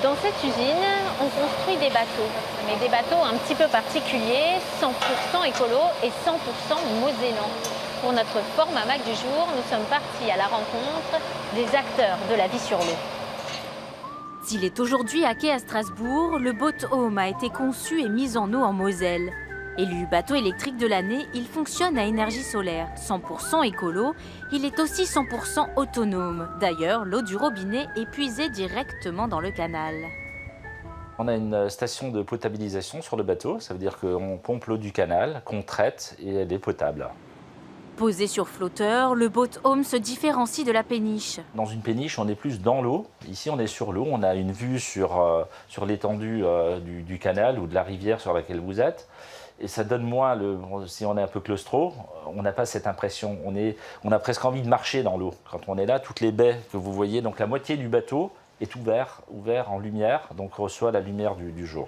Dans cette usine, on construit des bateaux, mais des bateaux un petit peu particuliers, 100% écolo et 100% mosellans. Pour notre format Mac du jour, nous sommes partis à la rencontre des acteurs de la vie sur l'eau. S'il est aujourd'hui à quai à Strasbourg, le Boat Home a été conçu et mis en eau en Moselle. Élu bateau électrique de l'année, il fonctionne à énergie solaire. 100% écolo, il est aussi 100% autonome. D'ailleurs, l'eau du robinet est puisée directement dans le canal. On a une station de potabilisation sur le bateau, ça veut dire qu'on pompe l'eau du canal, qu'on traite et elle est potable. Posé sur flotteur, le Boat Home se différencie de la péniche. Dans une péniche, on est plus dans l'eau. Ici, on est sur l'eau, on a une vue sur l'étendue du canal ou de la rivière sur laquelle vous êtes. Et ça donne moins, si on est un peu claustro, on n'a pas cette impression. On a presque envie de marcher dans l'eau. Quand on est là, toutes les baies que vous voyez, donc la moitié du bateau est ouvert en lumière, donc reçoit la lumière du jour.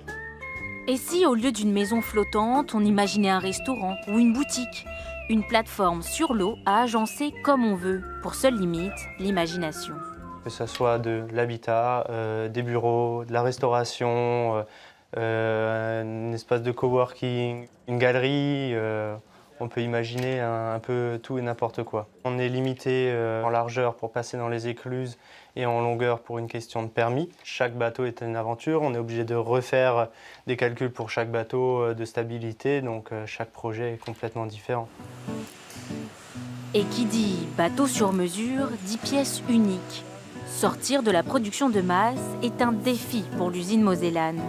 Et si, au lieu d'une maison flottante, on imaginait un restaurant ou une boutique? Une plateforme sur l'eau à agencer comme on veut, pour seule limite, l'imagination. Que ce soit de l'habitat, des bureaux, de la restauration, un espace de coworking, une galerie, on peut imaginer un peu tout et n'importe quoi. On est limité en largeur pour passer dans les écluses et en longueur pour une question de permis. Chaque bateau est une aventure, on est obligé de refaire des calculs pour chaque bateau de stabilité, donc chaque projet est complètement différent. Et qui dit bateau sur mesure, dit pièces uniques. Sortir de la production de masse est un défi pour l'usine mosellane.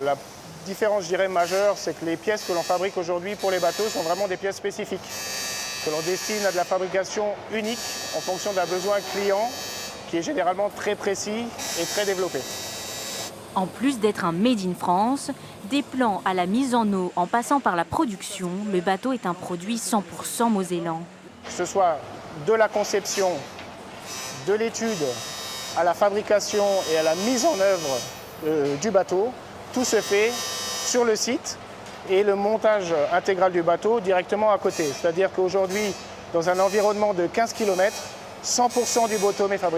La différence, je dirais, majeure, c'est que les pièces que l'on fabrique aujourd'hui pour les bateaux sont vraiment des pièces spécifiques, que l'on destine à de la fabrication unique en fonction d'un besoin client qui est généralement très précis et très développé. En plus d'être un made in France, des plans à la mise en eau en passant par la production, le bateau est un produit 100% mosellan. Que ce soit de la conception, de l'étude, à la fabrication et à la mise en œuvre du bateau, tout se fait sur le site et le montage intégral du bateau directement à côté. C'est-à-dire qu'aujourd'hui, dans un environnement de 15 km, 100% du Boat Home est fabriqué.